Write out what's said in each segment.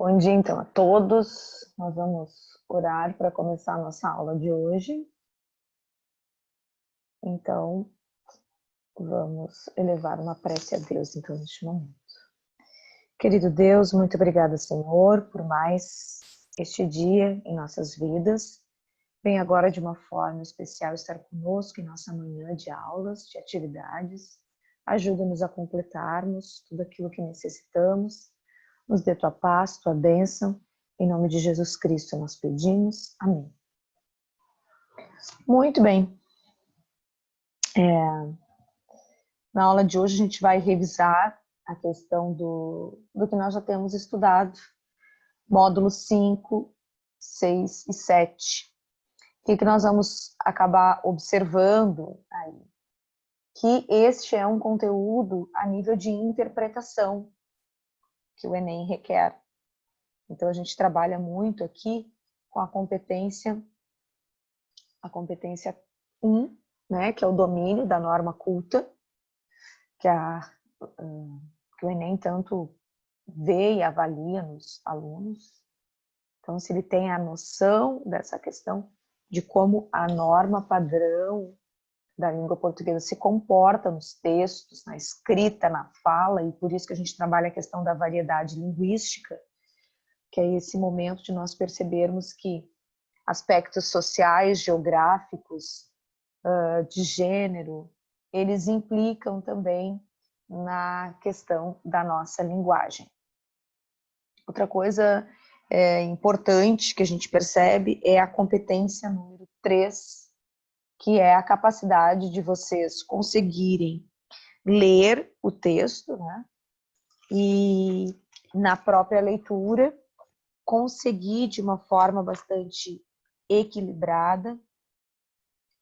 Bom dia, então, a todos. Nós vamos orar para começar a nossa aula de hoje. Então, vamos elevar uma prece a Deus, então, neste momento. Querido Deus, muito obrigada, Senhor, por mais este dia em nossas vidas. Vem agora de uma forma especial estar conosco em nossa manhã de aulas, de atividades. Ajuda-nos a completarmos tudo aquilo que necessitamos. Nos dê tua paz, tua bênção. Em nome de Jesus Cristo nós pedimos. Amém. Muito bem. Na aula de hoje a gente vai revisar a questão do que nós já temos estudado. Módulos 5, 6 e 7. O que nós vamos acabar observando aí? Que este é um conteúdo a nível de interpretação que o Enem requer. Então a gente trabalha muito aqui com a competência 1, né, que é o domínio da norma culta, que o Enem tanto vê e avalia nos alunos. Então, se ele tem a noção dessa questão de como a norma padrão da língua portuguesa se comporta nos textos, na escrita, na fala, e por isso que a gente trabalha a questão da variedade linguística, que é esse momento de nós percebermos que aspectos sociais, geográficos, de gênero, eles implicam também na questão da nossa linguagem. Outra coisa importante que a gente percebe é a competência número 3, que é a capacidade de vocês conseguirem ler o texto, né? E na própria leitura conseguir de uma forma bastante equilibrada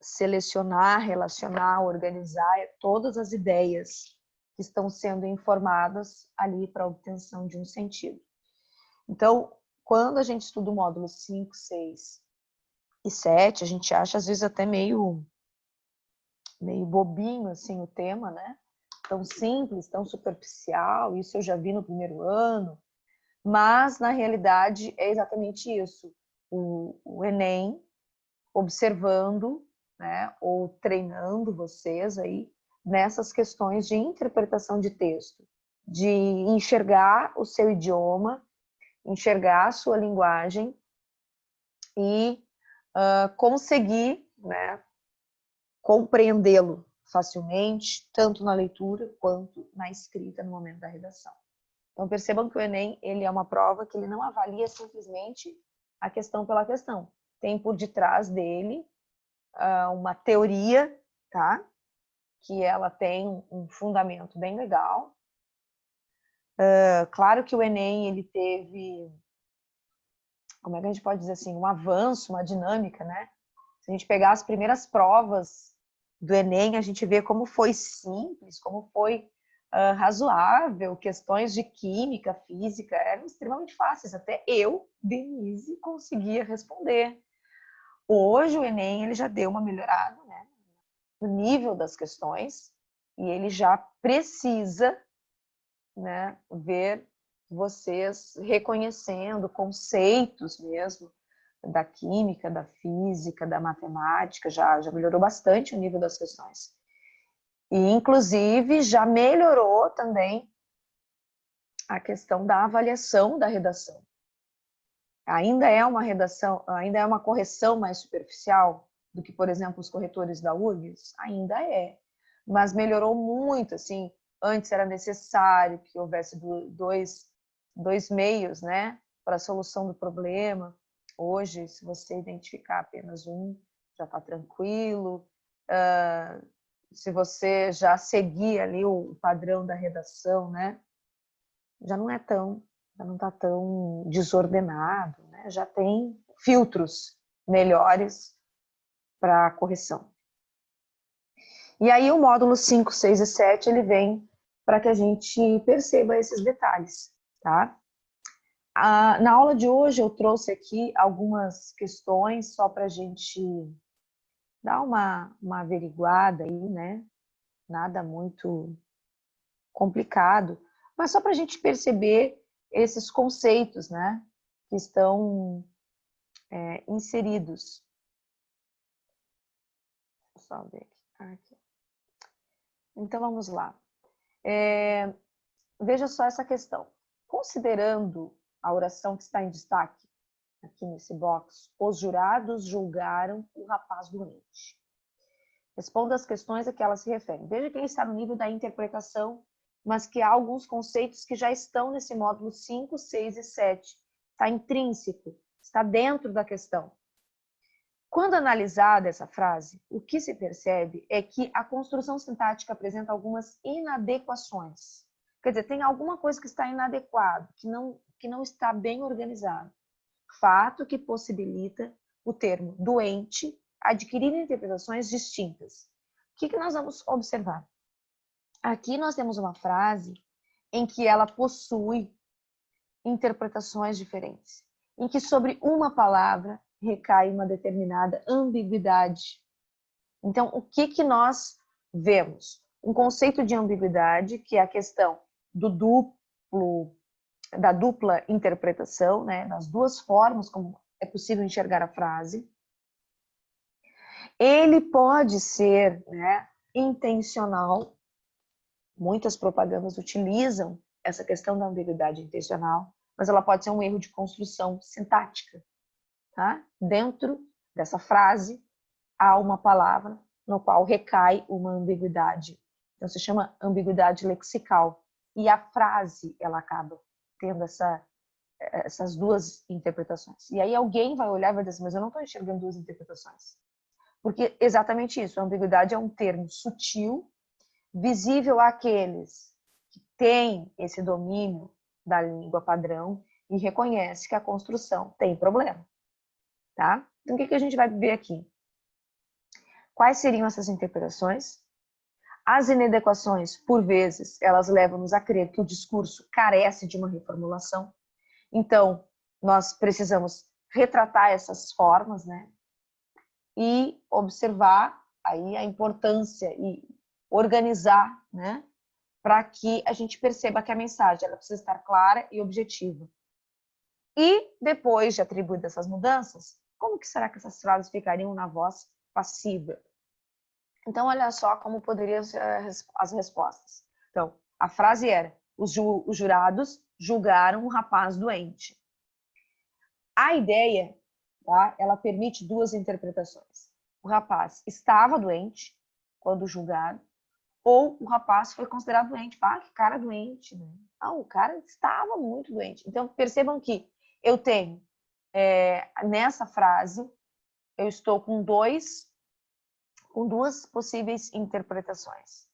selecionar, relacionar, organizar todas as ideias que estão sendo informadas ali para a obtenção de um sentido. Então, quando a gente estuda o módulo 5, 6 e 7, a gente acha às vezes até meio bobinho assim o tema, né? Tão simples, tão superficial, isso eu já vi no primeiro ano, mas na realidade é exatamente isso. O Enem observando, né, ou treinando vocês aí nessas questões de interpretação de texto, de enxergar o seu idioma, enxergar a sua linguagem e conseguir, né, compreendê-lo facilmente, tanto na leitura quanto na escrita no momento da redação. Então percebam que o Enem ele é uma prova que ele não avalia simplesmente a questão pela questão. Tem por detrás dele uma teoria, tá? Que ela tem um fundamento bem legal. Claro que o Enem ele teve, como é que a gente pode dizer assim, um avanço, uma dinâmica, né? Se a gente pegar as primeiras provas do Enem, a gente vê como foi simples, como foi razoável, questões de química, física, eram extremamente fáceis, até eu, Denise, conseguia responder. Hoje o Enem ele já deu uma melhorada, né? O nível das questões e ele já precisa, né, ver vocês reconhecendo conceitos mesmo da química, da física, da matemática, já melhorou bastante o nível das questões. E, inclusive, já melhorou também a questão da avaliação da redação. Ainda é uma redação, ainda é uma correção mais superficial do que, por exemplo, os corretores da URGS? Ainda é, mas melhorou muito, assim, antes era necessário que houvesse dois meios, né, para a solução do problema. Hoje, se você identificar apenas um, já está tranquilo. Se você já seguir ali o padrão da redação, né, já não está tão desordenado, né? Já tem filtros melhores para a correção. E aí o módulo 5, 6 e 7, ele vem para que a gente perceba esses detalhes, tá? Na aula de hoje eu trouxe aqui algumas questões só para a gente dar uma averiguada aí, né? Nada muito complicado, mas só para a gente perceber esses conceitos, né, que estão inseridos. Deixa eu só ver aqui. Então, vamos lá. Veja só essa questão. Considerando a oração que está em destaque, aqui nesse box, os jurados julgaram o rapaz doente. Responda as questões a que elas se referem. Veja que ele está no nível da interpretação, mas que há alguns conceitos que já estão nesse módulo 5, 6 e 7. Está intrínseco, está dentro da questão. Quando analisada essa frase, o que se percebe é que a construção sintática apresenta algumas inadequações. Quer dizer, tem alguma coisa que está inadequado, que não está bem organizado. Fato que possibilita o termo doente adquirir interpretações distintas. O que nós vamos observar? Aqui nós temos uma frase em que ela possui interpretações diferentes, em que sobre uma palavra recai uma determinada ambiguidade. Então, o que nós vemos? Um conceito de ambiguidade, que é a questão da dupla interpretação, né? Das duas formas como é possível enxergar a frase. Ele pode ser, né, intencional. Muitas propagandas utilizam essa questão da ambiguidade intencional, mas ela pode ser um erro de construção sintática. Tá? Dentro dessa frase há uma palavra no qual recai uma ambiguidade. Então se chama ambiguidade lexical. E a frase ela acaba tendo essas duas interpretações. E aí alguém vai olhar e vai dizer assim, mas eu não estou enxergando duas interpretações. Porque exatamente isso, a ambiguidade é um termo sutil, visível àqueles que têm esse domínio da língua padrão e reconhece que a construção tem problema. Tá? Então, o que a gente vai ver aqui? Quais seriam essas interpretações? As inadequações, por vezes, elas levam-nos a crer que o discurso carece de uma reformulação. Então, nós precisamos retratar essas formas, né? E observar aí a importância e organizar, né? Para que a gente perceba que a mensagem ela precisa estar clara e objetiva. E, depois de atribuídas essas mudanças, como que será que essas frases ficariam na voz passiva? Então, olha só como poderiam ser as respostas. Então, a frase era, os jurados julgaram o rapaz doente. A ideia, tá, ela permite duas interpretações. O rapaz estava doente quando julgado, ou o rapaz foi considerado doente. Ah, que cara doente, né? Não, o cara estava muito doente. Então, percebam que eu tenho, nessa frase, eu estou com duas possíveis interpretações.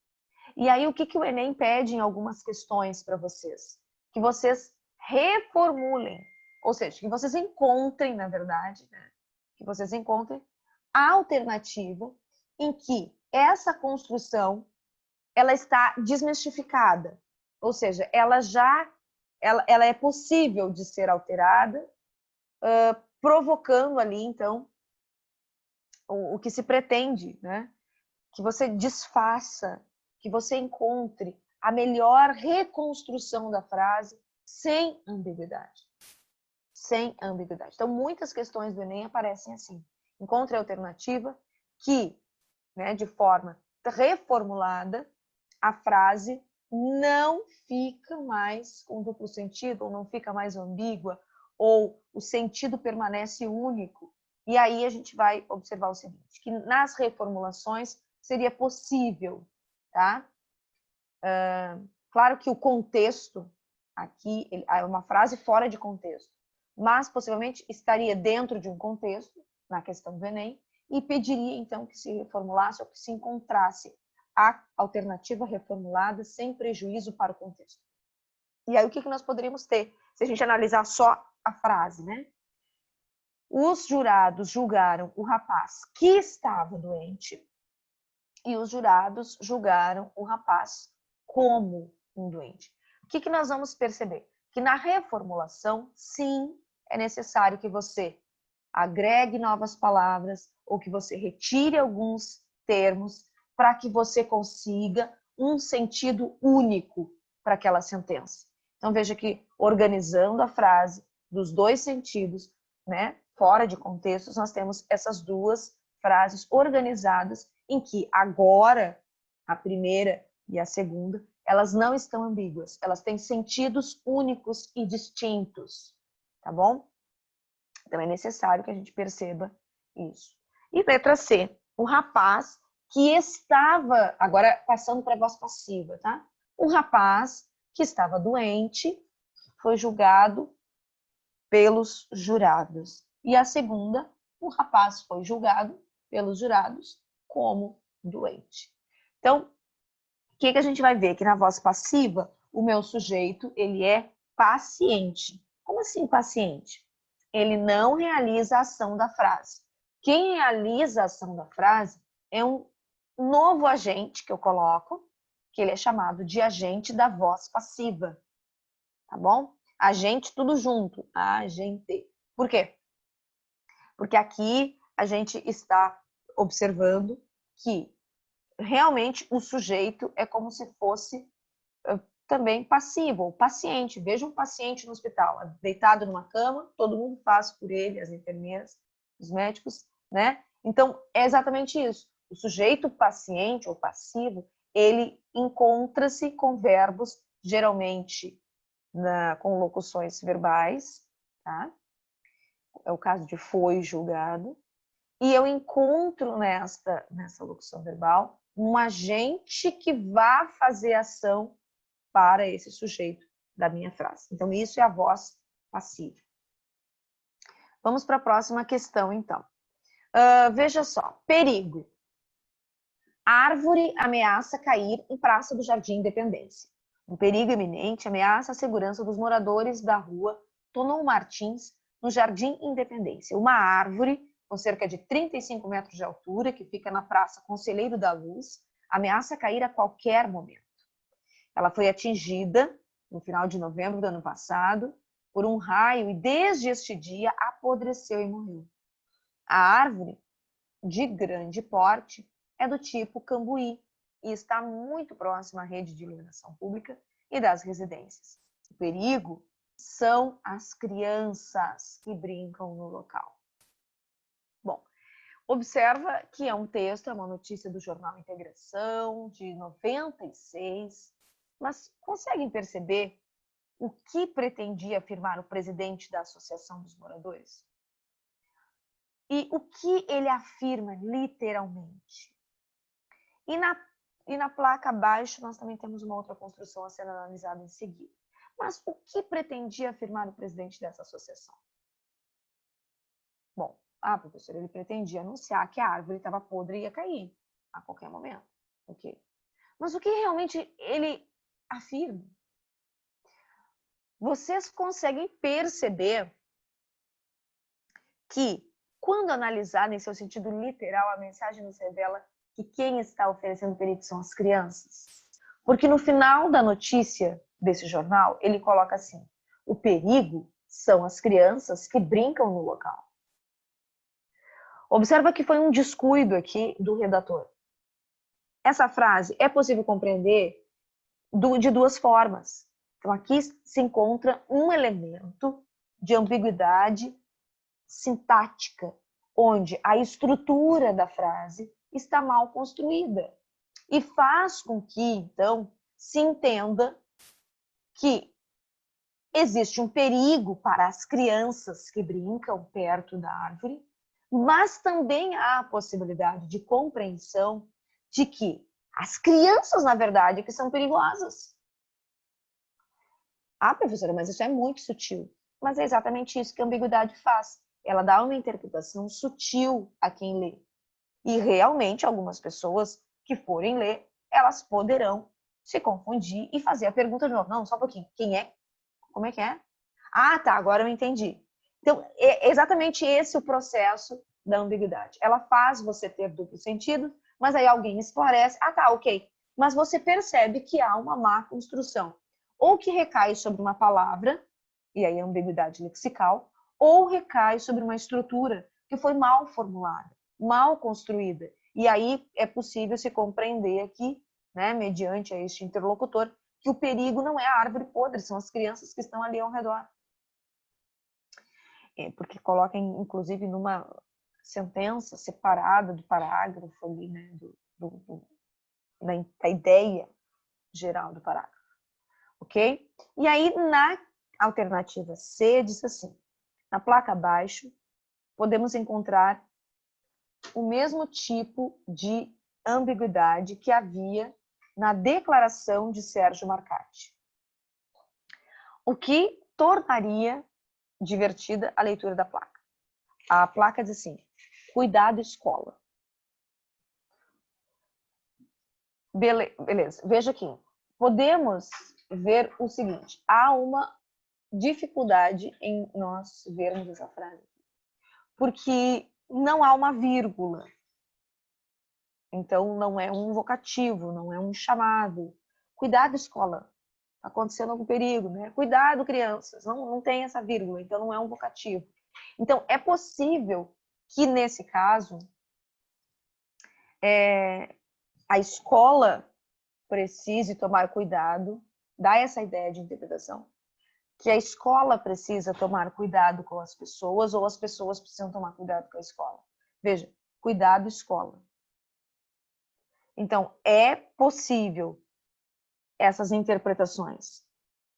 E aí, o que o Enem pede em algumas questões para vocês? Que vocês reformulem, ou seja, que vocês encontrem, na verdade, né? Que vocês encontrem a alternativa em que essa construção ela está desmistificada, ou seja, ela é possível de ser alterada, provocando ali, então, o que se pretende, né? Que você desfaça, que você encontre a melhor reconstrução da frase sem ambiguidade. Sem ambiguidade. Então, muitas questões do Enem aparecem assim. Encontre a alternativa que, né, de forma reformulada, a frase não fica mais com duplo sentido, ou não fica mais ambígua, ou o sentido permanece único. E aí a gente vai observar o seguinte, que nas reformulações seria possível, tá? Claro que o contexto aqui é uma frase fora de contexto, mas possivelmente estaria dentro de um contexto, na questão do Enem, e pediria então que se reformulasse ou que se encontrasse a alternativa reformulada sem prejuízo para o contexto. E aí o que nós poderíamos ter se a gente analisar só a frase, né? Os jurados julgaram o rapaz que estava doente e os jurados julgaram o rapaz como um doente. O que nós vamos perceber? Que na reformulação, sim, é necessário que você agregue novas palavras ou que você retire alguns termos para que você consiga um sentido único para aquela sentença. Então, veja que organizando a frase dos dois sentidos, né, fora de contextos, nós temos essas duas frases organizadas em que agora, a primeira e a segunda, elas não estão ambíguas, elas têm sentidos únicos e distintos, tá bom? Então, é necessário que a gente perceba isso. E letra C, o rapaz que estava, agora passando para a voz passiva, tá? O rapaz que estava doente foi julgado pelos jurados. E a segunda, o rapaz foi julgado pelos jurados como doente. Então, o que a gente vai ver? Que na voz passiva, o meu sujeito, ele é paciente. Como assim paciente? Ele não realiza a ação da frase. Quem realiza a ação da frase é um novo agente que eu coloco, que ele é chamado de agente da voz passiva. Tá bom? Agente tudo junto. Agente. Por quê? Porque aqui a gente está observando que realmente o sujeito é como se fosse também passivo, ou paciente. Veja um paciente no hospital, deitado numa cama, todo mundo faz por ele, as enfermeiras, os médicos, né? Então, é exatamente isso. O sujeito paciente ou passivo, ele encontra-se com verbos, geralmente com locuções verbais, tá? É o caso de foi julgado. E eu encontro nessa locução verbal um agente que vá fazer ação para esse sujeito da minha frase. Então, isso é a voz passiva. Vamos para a próxima questão, então. Veja só, perigo. Árvore ameaça cair em Praça do Jardim Independência. Um perigo iminente ameaça a segurança dos moradores da rua Tonon Martins, no Jardim Independência. Uma árvore com cerca de 35 metros de altura, que fica na Praça Conselheiro da Luz, ameaça cair a qualquer momento. Ela foi atingida no final de novembro do ano passado por um raio e desde este dia apodreceu e morreu. A árvore, de grande porte, é do tipo cambuí e está muito próxima à rede de iluminação pública e das residências. O perigo são as crianças que brincam no local. Bom, observa que é um texto, é uma notícia do jornal Integração, de 96, mas conseguem perceber o que pretendia afirmar o presidente da Associação dos Moradores? E o que ele afirma literalmente? E na placa abaixo nós também temos uma outra construção a ser analisada em seguida. Mas o que pretendia afirmar o presidente dessa associação? Bom, professor, ele pretendia anunciar que a árvore estava podre e ia cair a qualquer momento. Ok. Mas o que realmente ele afirma? Vocês conseguem perceber que, quando analisada em seu sentido literal, a mensagem nos revela que quem está oferecendo perigo são as crianças? Porque no final da notícia desse jornal, ele coloca assim: o perigo são as crianças que brincam no local. Observa que foi um descuido aqui do redator. Essa frase é possível compreender de duas formas. Então, aqui se encontra um elemento de ambiguidade sintática, onde a estrutura da frase está mal construída e faz com que, então, se entenda que existe um perigo para as crianças que brincam perto da árvore, mas também há a possibilidade de compreensão de que as crianças, na verdade, que são perigosas. Professora, mas isso é muito sutil. Mas é exatamente isso que a ambiguidade faz. Ela dá uma interpretação sutil a quem lê. E realmente algumas pessoas que forem ler, elas poderão se confundir e fazer a pergunta de novo. Não, só um pouquinho. Quem é? Como é que é? Tá, agora eu entendi. Então, é exatamente esse o processo da ambiguidade. Ela faz você ter duplo sentido, mas aí alguém esclarece. Tá, ok. Mas você percebe que há uma má construção. Ou que recai sobre uma palavra, e aí a ambiguidade lexical, ou recai sobre uma estrutura que foi mal formulada, mal construída. E aí é possível se compreender aqui, né, mediante este interlocutor, que o perigo não é a árvore podre, são as crianças que estão ali ao redor. Porque coloca, inclusive, numa sentença separada do parágrafo ali, né, da ideia geral do parágrafo, ok? E aí, na alternativa C, diz assim, na placa abaixo, podemos encontrar o mesmo tipo de ambiguidade que havia na declaração de Sérgio Marcati, o que tornaria divertida a leitura da placa. A placa diz assim, cuidado escola. Beleza, veja aqui, podemos ver o seguinte, há uma dificuldade em nós vermos essa frase, porque não há uma vírgula, então não é um vocativo, não é um chamado. Cuidado escola, está acontecendo algum perigo, né? Cuidado crianças, não tem essa vírgula, então não é um vocativo. Então é possível que nesse caso a escola precise tomar cuidado, dá essa ideia de interpretação, que a escola precisa tomar cuidado com as pessoas ou as pessoas precisam tomar cuidado com a escola. Veja, cuidado escola. Então, é possível essas interpretações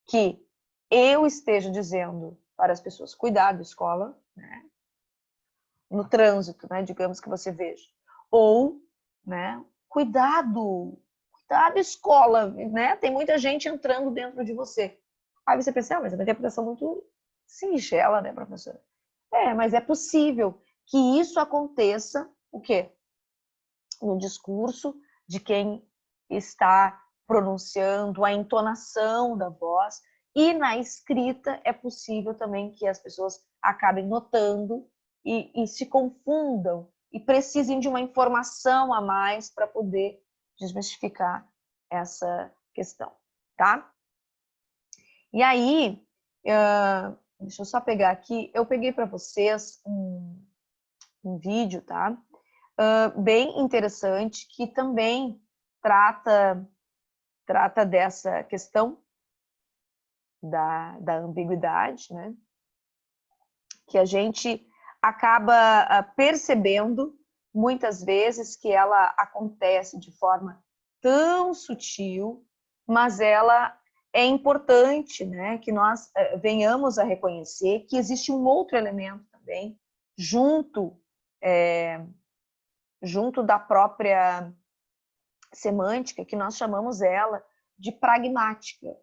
que eu esteja dizendo para as pessoas, cuidado escola, né? No trânsito, né? Digamos que você veja. Ou, né? Cuidado escola, né? Tem muita gente entrando dentro de você. Aí você pensa, mas é uma interpretação muito singela, né, professora? Mas é possível que isso aconteça, o quê? No discurso de quem está pronunciando, a entonação da voz, e na escrita é possível também que as pessoas acabem notando e se confundam e precisem de uma informação a mais para poder desmistificar essa questão, tá? E aí, deixa eu só pegar aqui, eu peguei para vocês um vídeo, tá? Bem interessante, que também trata dessa questão da ambiguidade, né? Que a gente acaba percebendo muitas vezes que ela acontece de forma tão sutil, mas ela é importante, né, que nós venhamos a reconhecer que existe um outro elemento também junto da própria semântica, que nós chamamos ela de pragmática.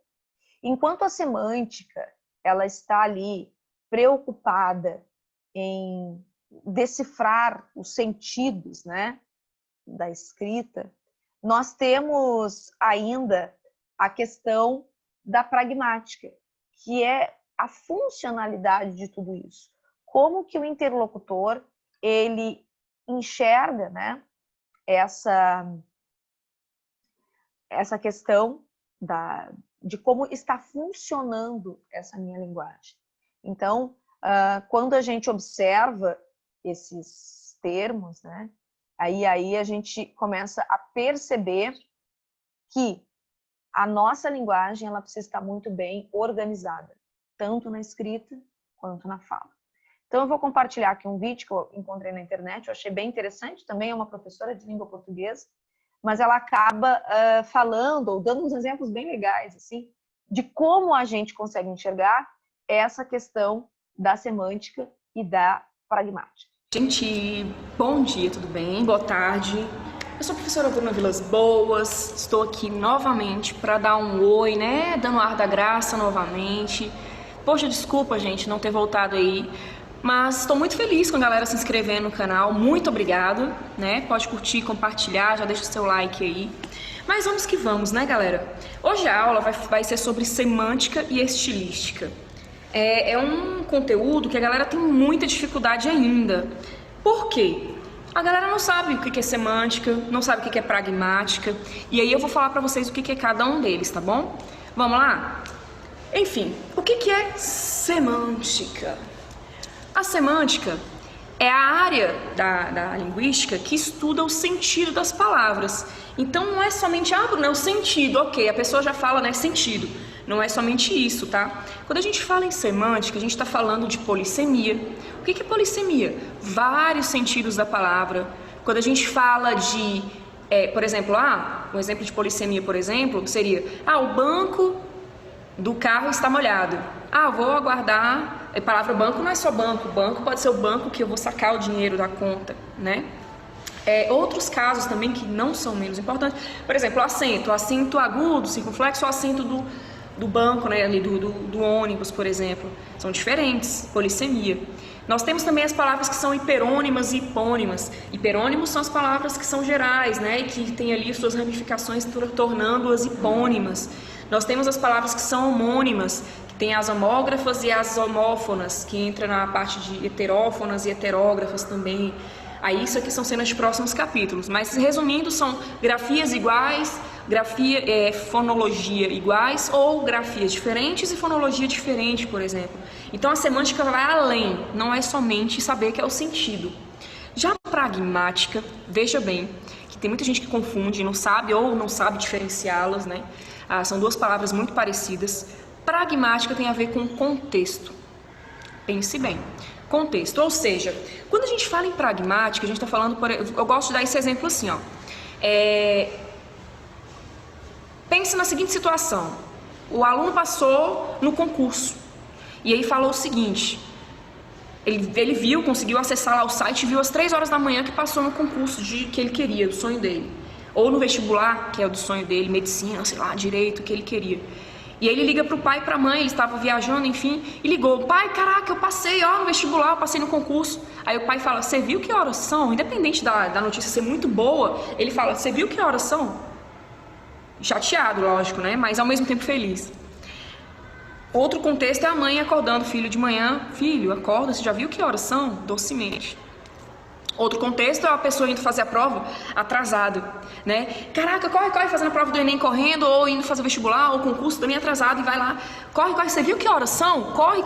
Enquanto a semântica ela está ali preocupada em decifrar os sentidos, né, da escrita, nós temos ainda a questão da pragmática, que é a funcionalidade de tudo isso. Como que o interlocutor ele enxerga, né, essa questão de como está funcionando essa minha linguagem. Então, quando a gente observa esses termos, né, aí a gente começa a perceber que a nossa linguagem ela precisa estar muito bem organizada, tanto na escrita quanto na fala. Então, eu vou compartilhar aqui um vídeo que eu encontrei na internet, eu achei bem interessante, também é uma professora de língua portuguesa, mas ela acaba falando, ou dando uns exemplos bem legais, assim, de como a gente consegue enxergar essa questão da semântica e da pragmática. Gente, bom dia, tudo bem? Boa tarde. Eu sou a professora Bruna Vilas Boas, estou aqui novamente para dar um oi, né? Dando ar da graça novamente. Poxa, desculpa, gente, não ter voltado aí, mas estou muito feliz com a galera se inscrevendo no canal. Muito obrigado, né? Pode curtir, compartilhar, já deixa o seu like aí. Mas vamos que vamos, né, galera? Hoje a aula vai ser sobre semântica e estilística. É um conteúdo que a galera tem muita dificuldade ainda. Por quê? A galera não sabe o que é semântica, não sabe o que é pragmática, e aí eu vou falar pra vocês o que é cada um deles, tá bom? Vamos lá? Enfim, o que é semântica? A semântica é a área da linguística que estuda o sentido das palavras. Então não é somente, Bruno, é o sentido, ok, a pessoa já fala, né, sentido. Não é somente isso, tá? Quando a gente fala em semântica, a gente está falando de polissemia. O que é polissemia? Vários sentidos da palavra. Quando a gente fala de, por exemplo, um exemplo de polissemia, por exemplo, seria, o banco do carro está molhado. Vou aguardar. A palavra banco não é só banco. Banco pode ser o banco que eu vou sacar o dinheiro da conta, né? Outros casos também que não são menos importantes. Por exemplo, acento agudo, circunflexo, ou acento do banco, né, ali do ônibus, por exemplo. São diferentes, polissemia. Nós temos também as palavras que são hiperônimas e hipônimas. Hiperônimos são as palavras que são gerais, né, e que têm ali suas ramificações tornando-as hipônimas. Nós temos as palavras que são homônimas, que tem as homógrafas e as homófonas, que entra na parte de heterófonas e heterógrafas também. Aí isso aqui são cenas de próximos capítulos, mas resumindo, são grafias iguais, fonologia iguais ou grafias diferentes e fonologia diferente, por exemplo. Então a semântica vai além, não é somente saber que é o sentido. Já a pragmática, veja bem, que tem muita gente que confunde, não sabe ou não sabe diferenciá-las, né? São duas palavras muito parecidas. Pragmática tem a ver com contexto. Pense bem. Contexto, ou seja, quando a gente fala em pragmática, a gente está falando, eu gosto de dar esse exemplo assim, pense na seguinte situação, o aluno passou no concurso, e aí falou o seguinte, ele conseguiu acessar lá o site, viu às 3 horas da manhã que passou no concurso que ele queria, do sonho dele, ou no vestibular, que é o do sonho dele, medicina, sei lá, direito, que ele queria. E aí ele liga pro pai e pra mãe, ele estava viajando, enfim, e ligou, pai, caraca, eu passei, no vestibular, eu passei no concurso. Aí o pai fala, você viu que horas são? Independente da notícia ser muito boa, ele fala, você viu que horas são? Chateado, lógico, né? Mas ao mesmo tempo feliz. Outro contexto é a mãe acordando o filho de manhã, filho, acorda, você já viu que horas são? Docemente. Outro contexto é a pessoa indo fazer a prova atrasado, né? Caraca, corre, fazendo a prova do Enem correndo, ou indo fazer o vestibular, ou concurso também atrasado, e vai lá, corre, você viu que horas são? Corre,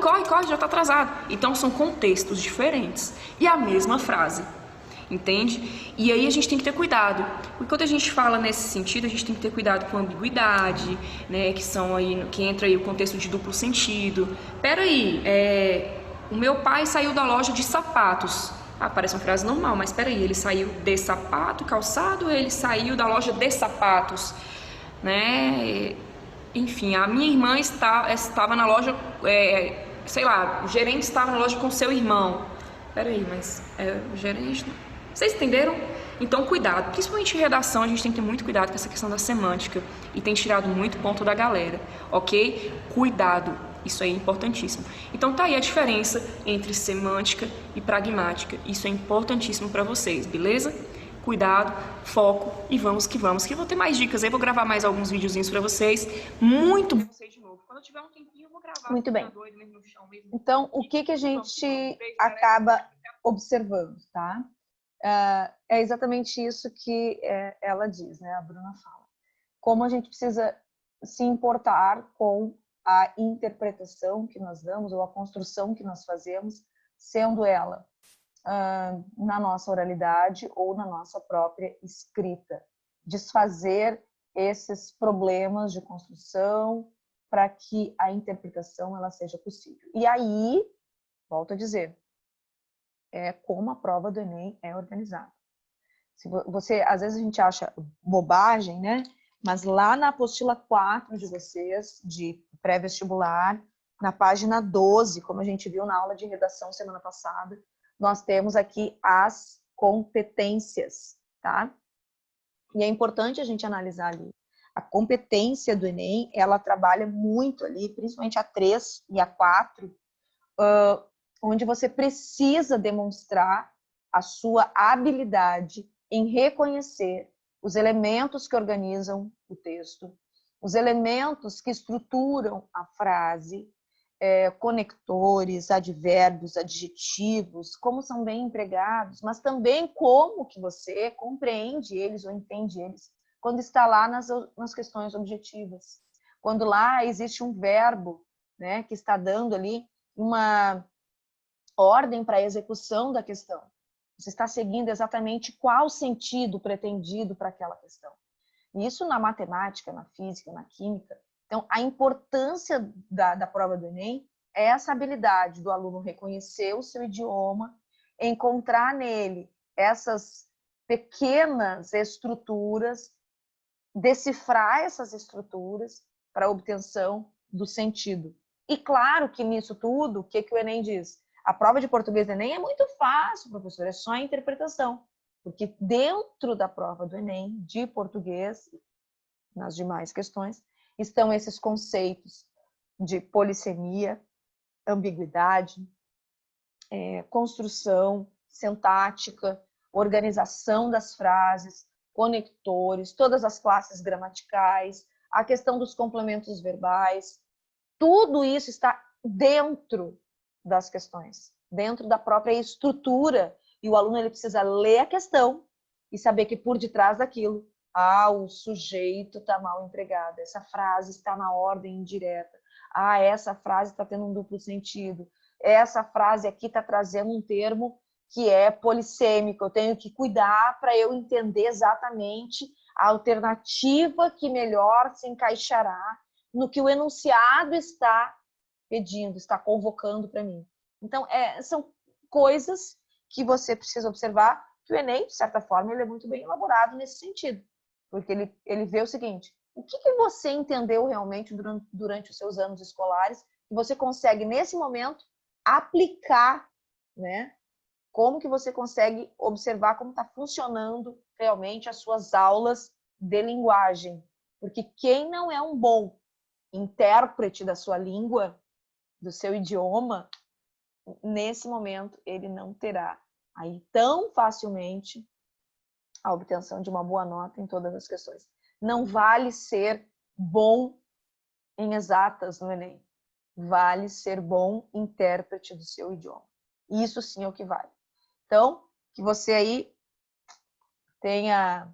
já tá atrasado. Então são contextos diferentes e a mesma frase, entende? E aí a gente tem que ter cuidado, porque quando a gente fala nesse sentido, a gente tem que ter cuidado com a ambiguidade, né? Que entra aí o contexto de duplo sentido. Peraí, o meu pai saiu da loja de sapatos. Parece uma frase normal, mas peraí, ele saiu de sapato, calçado, ou ele saiu da loja de sapatos, né? Enfim, a minha irmã estava na loja, sei lá, o gerente estava na loja com seu irmão. Peraí, mas o gerente... Vocês entenderam? Então, cuidado. Principalmente em redação, a gente tem que ter muito cuidado com essa questão da semântica. E tem tirado muito ponto da galera, ok? Cuidado. Isso aí é importantíssimo. Então tá aí a diferença entre semântica e pragmática. Isso é importantíssimo para vocês, beleza? Cuidado, foco e vamos que vamos. Que eu vou ter mais dicas aí, vou gravar mais alguns videozinhos para vocês. Muito bom vocês de novo. Quando eu tiver um tempinho, eu vou gravar. Muito bem. Então, o que a gente acaba observando, tá? É exatamente isso que ela diz, né? A Bruna fala. Como a gente precisa se importar com a interpretação que nós damos ou a construção que nós fazemos, sendo ela na nossa oralidade ou na nossa própria escrita. Desfazer esses problemas de construção para que a interpretação ela seja possível. E aí, volto a dizer, é como a prova do Enem é organizada. Às vezes a gente acha bobagem, né? Mas lá na apostila 4 de vocês, de pré-vestibular, na página 12, como a gente viu na aula de redação semana passada, nós temos aqui as competências, tá? E é importante a gente analisar ali. A competência do Enem, ela trabalha muito ali, principalmente a 3 e a 4, onde você precisa demonstrar a sua habilidade em reconhecer os elementos que organizam o texto, os elementos que estruturam a frase, conectores, advérbios, adjetivos, como são bem empregados, mas também como que você compreende eles ou entende eles quando está lá nas questões objetivas. Quando lá existe um verbo, né, que está dando ali uma ordem para a execução da questão. Você está seguindo exatamente qual sentido pretendido para aquela questão. Isso na matemática, na física, na química. Então, a importância da prova do Enem é essa habilidade do aluno reconhecer o seu idioma, encontrar nele essas pequenas estruturas, decifrar essas estruturas para a obtenção do sentido. E claro que nisso tudo, o que o Enem diz? A prova de português do Enem é muito fácil, professor, é só a interpretação. Porque dentro da prova do Enem, de português, nas demais questões, estão esses conceitos de polissemia, ambiguidade, construção, sintática, organização das frases, conectores, todas as classes gramaticais, a questão dos complementos verbais. Tudo isso está dentro das questões, dentro da própria estrutura. E o aluno ele precisa ler a questão e saber que por detrás daquilo, o sujeito está mal empregado, essa frase está na ordem indireta, essa frase está tendo um duplo sentido, essa frase aqui está trazendo um termo que é polissêmico, eu tenho que cuidar para eu entender exatamente a alternativa que melhor se encaixará no que o enunciado está pedindo, está convocando para mim. Então, são coisas que você precisa observar, que o Enem, de certa forma, ele é muito bem elaborado nesse sentido. Porque ele vê o seguinte, o que você entendeu realmente durante os seus anos escolares, que você consegue, nesse momento, aplicar, né? Como que você consegue observar como está funcionando realmente as suas aulas de linguagem. Porque quem não é um bom intérprete da sua língua, do seu idioma, nesse momento ele não terá aí tão facilmente a obtenção de uma boa nota em todas as questões. Não vale ser bom em exatas no Enem. Vale ser bom intérprete do seu idioma. Isso sim é o que vale. Então, que você aí tenha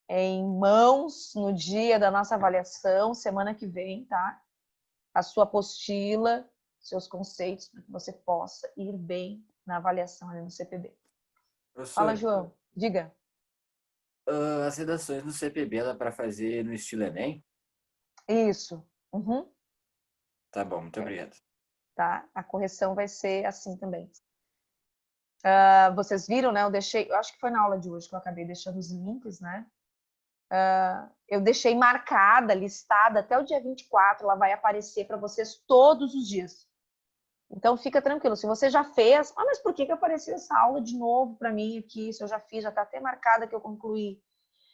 em mãos no dia da nossa avaliação, semana que vem, tá? A sua apostila, seus conceitos, para que você possa ir bem na avaliação ali no CPB. Fala, João. Diga. As redações no CPB dá para fazer no estilo Enem? Isso. Uhum. Tá bom, muito obrigado. Tá? A correção vai ser assim também. Vocês viram, né? Eu acho que foi na aula de hoje que eu acabei deixando os links, né? Eu deixei marcada, listada até o dia 24, ela vai aparecer para vocês todos os dias. Então fica tranquilo, se você já fez, mas por que apareceu essa aula de novo para mim aqui? Se eu já fiz, já está até marcada que eu concluí.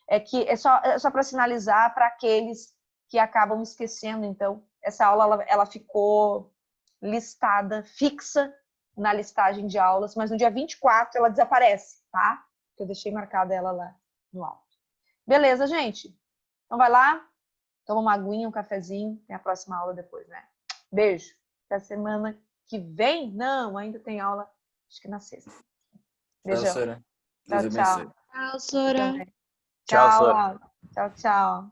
É só para sinalizar para aqueles que acabam esquecendo. Então, essa aula ela ficou listada, fixa na listagem de aulas, mas no dia 24 ela desaparece, tá? Eu deixei marcada ela lá no alto. Beleza, gente? Então vai lá, toma uma aguinha, um cafezinho, tem a próxima aula depois, né? Beijo. Até semana que vem? Não, ainda tem aula, acho que na sexta. Beijão. Tchau, Sora. Tchau, tchau. Tchau, Sora. Tchau, Laura. Tchau, tchau.